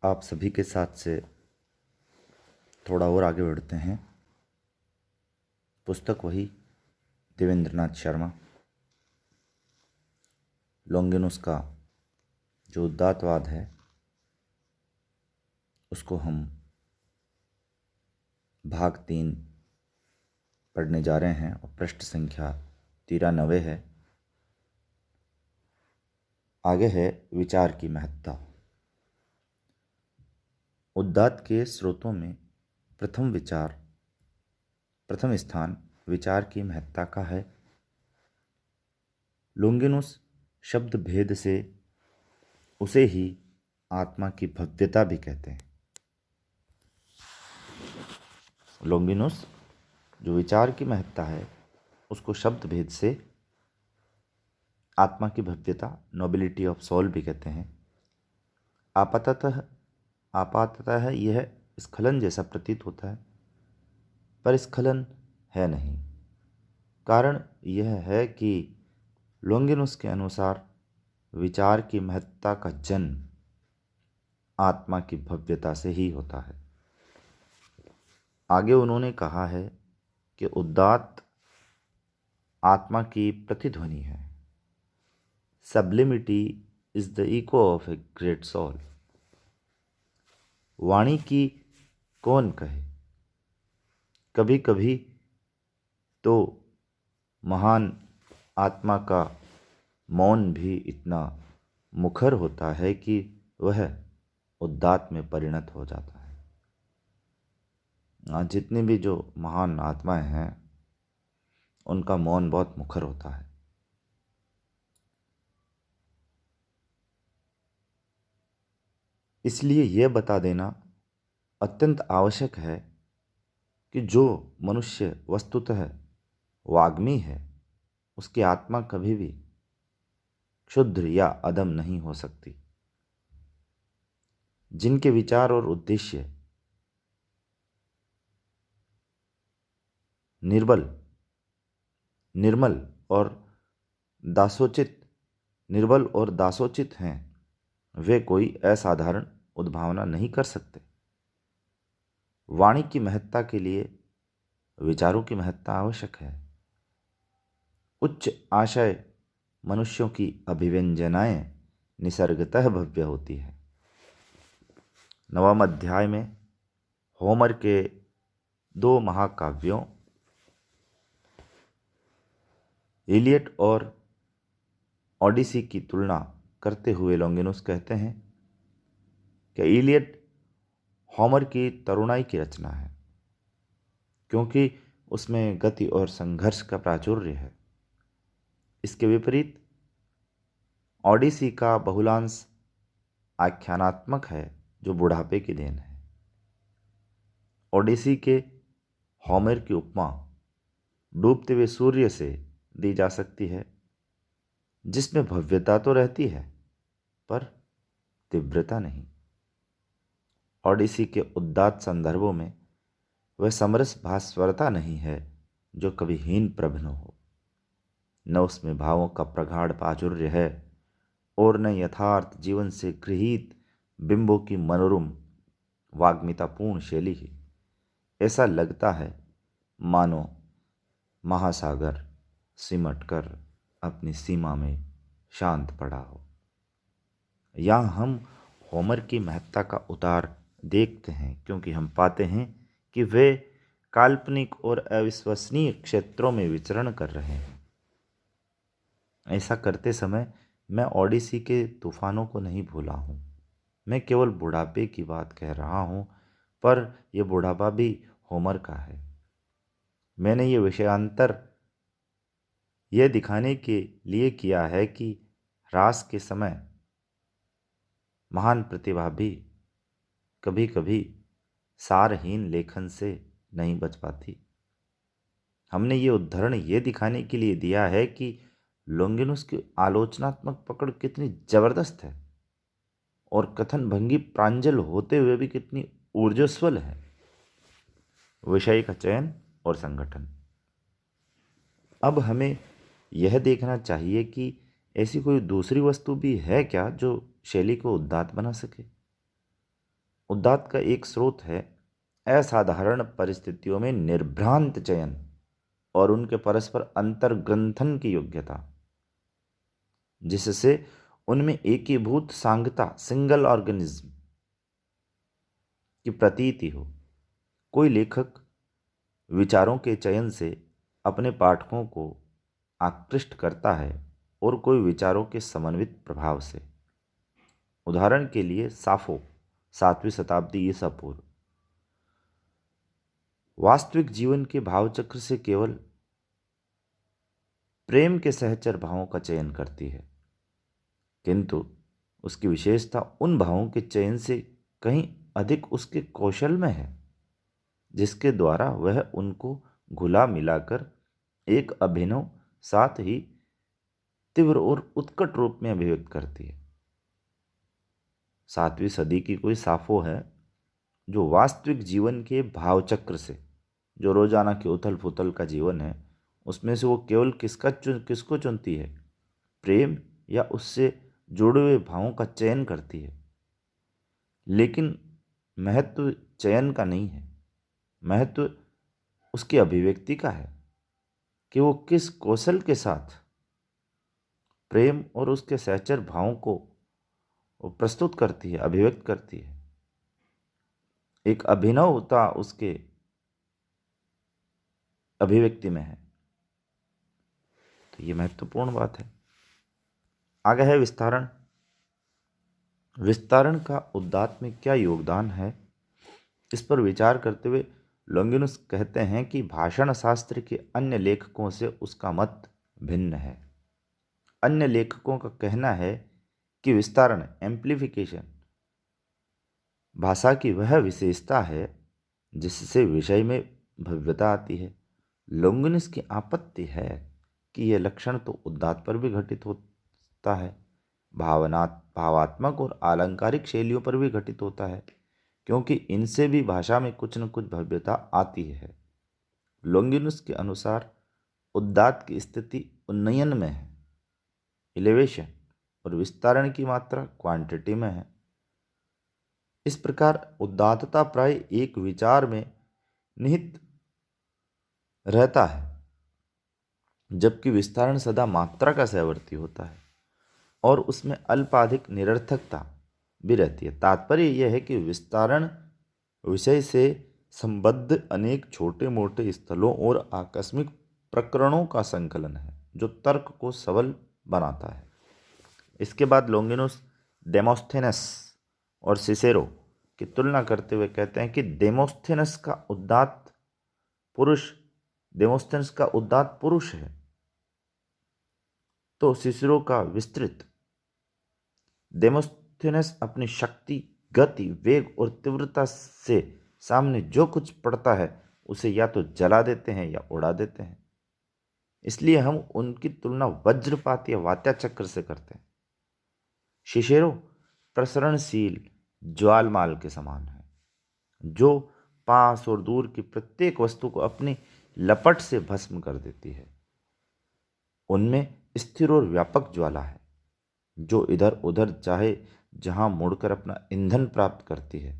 आप सभी के साथ से थोड़ा और आगे बढ़ते हैं। पुस्तक वही देवेंद्रनाथ शर्मा, लॉन्गिनुस का जो उदात्तवाद है उसको हम भाग 3 पढ़ने जा रहे हैं और पृष्ठ संख्या 93 है। आगे है विचार की महत्ता। उदात्त के स्रोतों में प्रथम स्थान विचार की महत्ता का है। लॉन्गिनुस शब्द भेद से उसे ही आत्मा की भव्यता भी कहते हैं। लॉन्गिनुस जो विचार की महत्ता है उसको शब्द भेद से आत्मा की भव्यता, नोबिलिटी ऑफ सोल भी कहते हैं। आपाततः यह स्खलन जैसा प्रतीत होता है, पर स्खलन है नहीं। कारण यह है कि लॉन्गिनुस के अनुसार विचार की महत्ता का जन्म आत्मा की भव्यता से ही होता है। आगे उन्होंने कहा है कि उदात्त आत्मा की प्रतिध्वनि है। Sublimity is the echo of a great soul. वाणी की कौन कहे, कभी कभी तो महान आत्मा का मौन भी इतना मुखर होता है कि वह उदात्त में परिणत हो जाता है। जितनी भी जो महान आत्माएं हैं उनका मौन बहुत मुखर होता है। इसलिए यह बता देना अत्यंत आवश्यक है कि जो मनुष्य वस्तुतः वाग्मी है उसकी आत्मा कभी भी क्षुद्र या अधम नहीं हो सकती। जिनके विचार और उद्देश्य निर्बल और दासोचित हैं, वे कोई असाधारण उद्भावना नहीं कर सकते। वाणी की महत्ता के लिए विचारों की महत्ता आवश्यक है। उच्च आशय मनुष्यों की अभिव्यंजनाएं निसर्गतः भव्य होती है। 9वें अध्याय में होमर के 2 महाकाव्यों इलियड और ओडिसी की तुलना करते हुए लॉन्गिनुस कहते हैं कि इलियड होमर की तरुणाई की रचना है, क्योंकि उसमें गति और संघर्ष का प्राचुर्य है। इसके विपरीत ओडिसी का बहुलांश आख्यानात्मक है, जो बुढ़ापे की देन है। ओडिसी के होमर की उपमा डूबते हुए सूर्य से दी जा सकती है, जिसमें भव्यता तो रहती है पर तीव्रता नहीं। ओडिसी के उदात्त संदर्भों में वह समरस भास्वरता नहीं है जो कभी हीन प्रभन हो। न उसमें भावों का प्रगाढ़ प्राचुर्य है और न यथार्थ जीवन से गृहीत बिंबों की मनोरम वाग्मितापूर्ण शैली ही। ऐसा लगता है मानो महासागर सिमटकर अपनी सीमा में शांत पड़ा हो। यहाँ हम होमर की महत्ता का उतार देखते हैं, क्योंकि हम पाते हैं कि वे काल्पनिक और अविश्वसनीय क्षेत्रों में विचरण कर रहे हैं। ऐसा करते समय मैं ओडिसी के तूफानों को नहीं भूला हूँ। मैं केवल बुढ़ापे की बात कह रहा हूँ, पर यह बुढ़ापा भी होमर का है। मैंने ये विषयांतर यह दिखाने के लिए किया है कि ह्रास के समय महान प्रतिभा भी कभी कभी सारहीन लेखन से नहीं बच पाती। हमने ये उदाहरण ये दिखाने के लिए दिया है कि लॉन्गिनुस की आलोचनात्मक पकड़ कितनी जबरदस्त है और कथन भंगी प्रांजल होते हुए भी कितनी ऊर्जस्वल है। विषय का चयन और संगठन। अब हमें यह देखना चाहिए कि ऐसी कोई दूसरी वस्तु भी है क्या जो शैली को उदात्त बना सके। उदात्त का एक स्रोत है असाधारण परिस्थितियों में निर्भ्रांत चयन और उनके परस्पर अंतर्ग्रंथन की योग्यता, जिससे उनमें एकीभूत सांगता, सिंगल ऑर्गेनिज्म की प्रतीति हो। कोई लेखक विचारों के चयन से अपने पाठकों को आकृष्ट करता है और कोई विचारों के समन्वित प्रभाव से। उदाहरण के लिए साफो, 7वीं शताब्दी ईसा पूर्व, वास्तविक जीवन के भावचक्र से केवल प्रेम के सहचर भावों का चयन करती है, किंतु उसकी विशेषता उन भावों के चयन से कहीं अधिक उसके कौशल में है, जिसके द्वारा वह उनको घुला मिलाकर एक अभिनव, साथ ही तीव्र और उत्कट रूप में अभिव्यक्त करती है। 7वीं सदी की कोई साफो है जो वास्तविक जीवन के भावचक्र से, जो रोजाना के उथल पुथल का जीवन है, उसमें से वो केवल किसको चुनती है? प्रेम या उससे जुड़े हुए भावों का चयन करती है। लेकिन महत्व चयन का नहीं है, महत्व उसकी अभिव्यक्ति का है कि वो किस कौशल के साथ प्रेम और उसके सहचर भावों को वो प्रस्तुत करती है, अभिव्यक्त करती है। एक अभिनवता उसके अभिव्यक्ति में है। तो ये महत्वपूर्ण बात है। आगे है विस्तारण। विस्तारण का उदात्त में क्या योगदान है, इस पर विचार करते हुए लोंगिनुस कहते हैं कि भाषण शास्त्र के अन्य लेखकों से उसका मत भिन्न है। अन्य लेखकों का कहना है कि विस्तारण, एम्प्लीफिकेशन, भाषा की वह विशेषता है जिससे विषय में भव्यता आती है। लोंगिनुस की आपत्ति है कि यह लक्षण तो उदात्त पर भी घटित होता है, भावात्मक और आलंकारिक शैलियों पर भी घटित होता है, क्योंकि इनसे भी भाषा में कुछ न कुछ भव्यता आती है। लोंगिनुस के अनुसार उदात्त की स्थिति उन्नयन में है, इलेवेशन, और विस्तारण की मात्रा क्वांटिटी में है। इस प्रकार उदात्तता प्राय एक विचार में निहित रहता है, जबकि विस्तारण सदा मात्रा का सहवर्ती होता है और उसमें अल्पाधिक निरर्थकता भी रहती है। तात्पर्य यह है कि विस्तारण विषय से संबद्ध अनेक छोटे मोटे स्थलों और आकस्मिक प्रकरणों का संकलन है जो तर्क को सबल बनाता है। इसके बाद लोंगिनुस डेमोस्थेनस और सिसेरो की तुलना करते हुए कहते हैं कि डेमोस्थेनस का उदात्त पुरुष है, तो सिसेरो का विस्तृत। डेमोस्थेनस अपनी शक्ति, गति, वेग और तीव्रता से सामने जो कुछ पड़ता है उसे या तो जला देते हैं या उड़ा देते हैं। इसलिए हम उनकी तुलना वज्रपात या वात्याचक्र से करते हैं। सिसेरो प्रसरणशील ज्वालमाल के समान है, जो पास और दूर की प्रत्येक वस्तु को अपनी लपट से भस्म कर देती है। उनमें स्थिर और व्यापक ज्वाला है जो इधर उधर चाहे जहां मुड़कर अपना ईंधन प्राप्त करती है।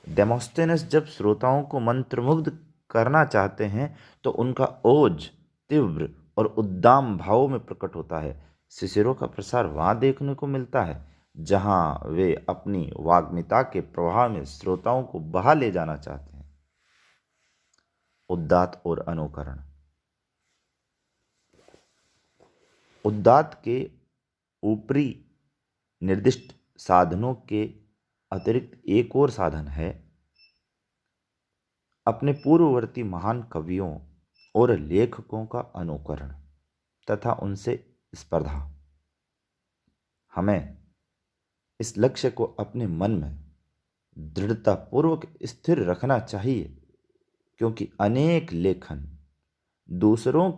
डेमोस्थेनस जब श्रोताओं को मंत्रमुग्ध करना चाहते हैं तो उनका ओज तीव्र और उद्दाम भावों में प्रकट होता है। सिसेरो का प्रसार वहां देखने को मिलता है जहां वे अपनी वाग्मिता के प्रवाह में श्रोताओं को बहा ले जाना चाहते हैं। उदात्त और अनुकरण। उदात्त के ऊपरी निर्दिष्ट साधनों के अतिरिक्त एक और साधन है अपने पूर्ववर्ती महान कवियों और लेखकों का अनुकरण तथा उनसे स्पर्धा। हमें इस लक्ष्य को अपने मन में दृढ़तापूर्वक स्थिर रखना चाहिए, क्योंकि अनेक लेखन दूसरों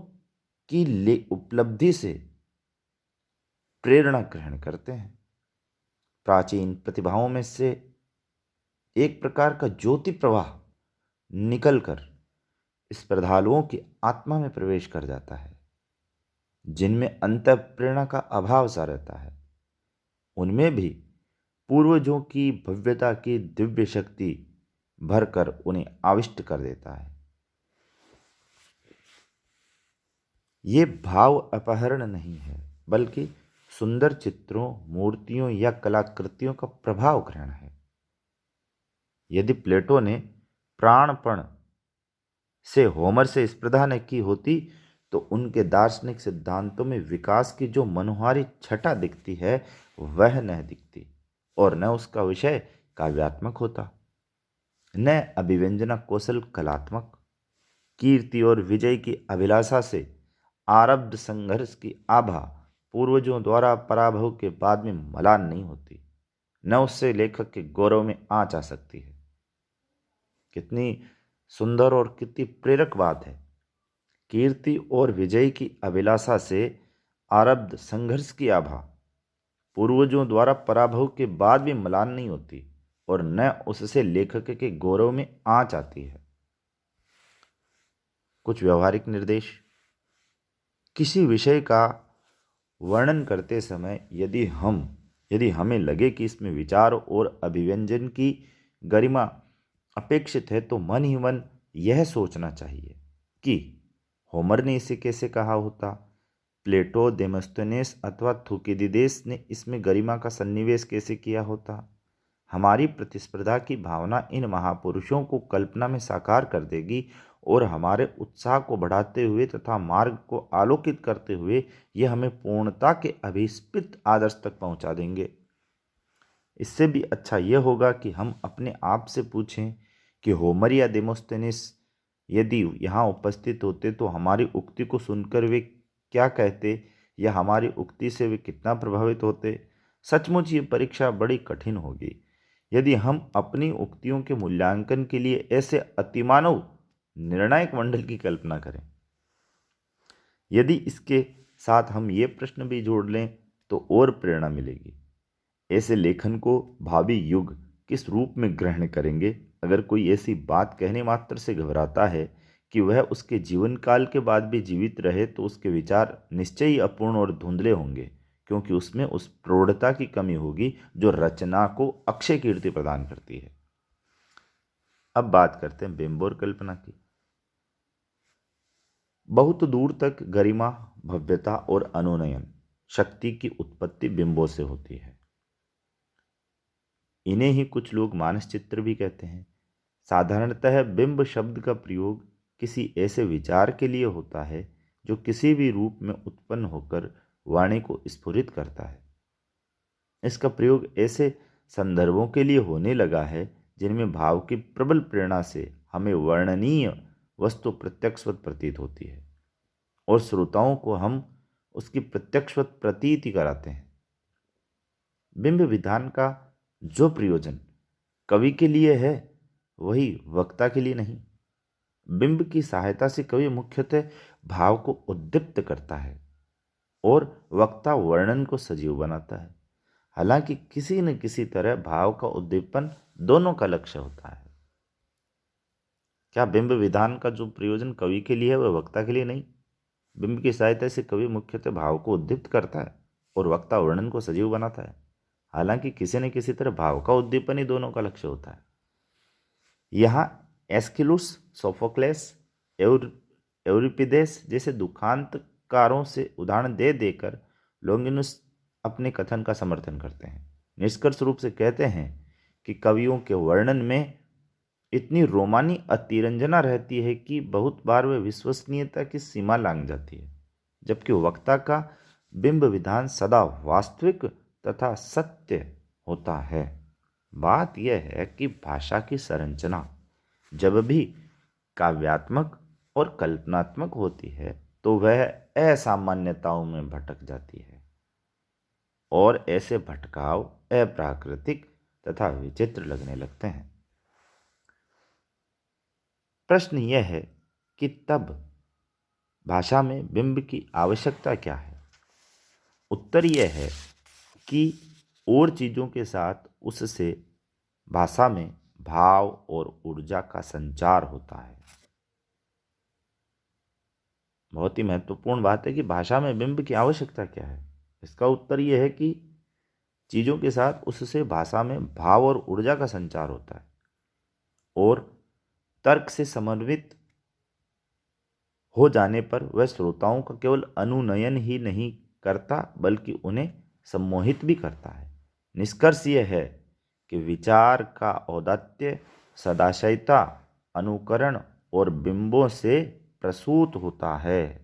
की उपलब्धि से प्रेरणा ग्रहण करते हैं। प्राचीन प्रतिभाओं में से एक प्रकार का ज्योति प्रवाह निकलकर स्पर्धालुओं की आत्मा में प्रवेश कर जाता है, जिनमें अंतःप्रेरणा का अभाव सा रहता है। उनमें भी पूर्वजों की भव्यता की दिव्य शक्ति भरकर उन्हें आविष्ट कर देता है। ये भाव अपहरण नहीं है, बल्कि सुंदर चित्रों, मूर्तियों या कलाकृतियों का प्रभाव ग्रहण है। यदि प्लेटो ने प्राणपण से होमर से स्पर्धा न की होती तो उनके दार्शनिक सिद्धांतों में विकास की जो मनोहारी छटा दिखती है वह न दिखती, और न उसका विषय काव्यात्मक होता, न अभिव्यंजना कौशल कलात्मक। कीर्ति और विजय की अभिलाषा से आरब्ध संघर्ष की आभा पूर्वजों द्वारा पराभव के बाद में मलान नहीं होती, न उससे लेखक के गौरव में आँच आ सकती है। कितनी सुंदर और कितनी प्रेरक बात है। कीर्ति और विजय की अभिलाषा से आरब्ध संघर्ष की आभा पूर्वजों द्वारा पराभव के बाद भी म्लान नहीं होती, और न उससे लेखक के गौरव में आँच आती है। कुछ व्यवहारिक निर्देश। किसी विषय का वर्णन करते समय यदि हमें लगे कि इसमें विचार और अभिव्यंजन की गरिमा अपेक्षित है तो मन ही मन यह सोचना चाहिए कि होमर ने इसे कैसे कहा होता, प्लेटो, डेमोस्थेनेस अथवा थुकिदिदेस ने इसमें गरिमा का सन्निवेश कैसे किया होता। हमारी प्रतिस्पर्धा की भावना इन महापुरुषों को कल्पना में साकार कर देगी और हमारे उत्साह को बढ़ाते हुए तथा मार्ग को आलोकित करते हुए यह हमें पूर्णता के अभिष्पित आदर्श तक पहुंचा देंगे। इससे भी अच्छा यह होगा कि हम अपने आप से पूछें कि होमर या डेमोस्थेनेस यदि यहाँ उपस्थित होते तो हमारी उक्ति को सुनकर वे क्या कहते, या हमारी उक्ति से वे कितना प्रभावित होते। सचमुच ये परीक्षा बड़ी कठिन होगी यदि हम अपनी उक्तियों के मूल्यांकन के लिए ऐसे अतिमानव निर्णायक मंडल की कल्पना करें। यदि इसके साथ हम ये प्रश्न भी जोड़ लें तो और प्रेरणा मिलेगी। ऐसे लेखन को भावी युग किस रूप में ग्रहण करेंगे। अगर कोई ऐसी बात कहने मात्र से घबराता है कि वह उसके जीवन काल के बाद भी जीवित रहे तो उसके विचार निश्चय ही अपूर्ण और धुंधले होंगे, क्योंकि उसमें उस प्रौढ़ता की कमी होगी जो रचना को अक्षय कीर्ति प्रदान करती है। अब बात करते हैं बिंब और कल्पना की। बहुत दूर तक गरिमा, भव्यता और अनुनयन शक्ति की उत्पत्ति बिंबों से होती है। इन्हें ही कुछ लोग मानसचित्र भी कहते हैं। साधारणतः बिंब शब्द का प्रयोग किसी ऐसे विचार के लिए होता है जो किसी भी रूप में उत्पन्न होकर वाणी को स्फुरित करता है। इसका प्रयोग ऐसे संदर्भों के लिए होने लगा है जिनमें भाव की प्रबल प्रेरणा से हमें वर्णनीय वस्तु प्रत्यक्षवत प्रतीत होती है और श्रोताओं को हम उसकी प्रत्यक्षवत प्रतीति कराते हैं। बिंब विधान का जो प्रयोजन कवि के लिए है वही वक्ता के लिए नहीं। बिंब की सहायता से कवि मुख्यतः भाव को उद्दीप्त करता है और वक्ता वर्णन को सजीव बनाता है। हालांकि किसी न किसी तरह भाव का उद्दीपन दोनों का लक्ष्य होता है। क्या बिंब विधान का जो प्रयोजन कवि के लिए है वह वक्ता के लिए नहीं? बिंब की सहायता से कवि मुख्यतः भाव को उद्दीप्त करता है और वक्ता वर्णन को सजीव बनाता है। हालांकि किसी न किसी तरह भाव का उद्दीपन ही दोनों का लक्ष्य होता है। यहाँ एस्किलुस, सोफोक्लेस, एवरिपिदेस जैसे दुखांतकारों से उदाहरण दे देकर लोंगिनुस अपने कथन का समर्थन करते हैं। निष्कर्ष रूप से कहते हैं कि कवियों के वर्णन में इतनी रोमानी अतिरंजना रहती है कि बहुत बार वह विश्वसनीयता की सीमा लांघ जाती है, जबकि वक्ता का बिंब विधान सदा वास्तविक तथा सत्य होता है। बात यह है कि भाषा की संरचना जब भी काव्यात्मक और कल्पनात्मक होती है तो वह असामान्यताओं में भटक जाती है और ऐसे भटकाव अप्राकृतिक तथा विचित्र लगने लगते हैं। प्रश्न यह है कि तब भाषा में बिंब की आवश्यकता क्या है? उत्तर यह है कि और चीज़ों के साथ उससे भाषा में भाव और ऊर्जा का संचार होता है। बहुत ही महत्वपूर्ण बात है कि भाषा में बिंब की आवश्यकता क्या है। इसका उत्तर यह है कि चीज़ों के साथ उससे भाषा में भाव और ऊर्जा का संचार होता है और तर्क से समन्वित हो जाने पर वह श्रोताओं का केवल अनुनयन ही नहीं करता बल्कि उन्हें सम्मोहित भी करता है। निष्कर्ष यह है कि विचार का औदात्य सदाशयता अनुकरण और बिंबों से प्रसूत होता है।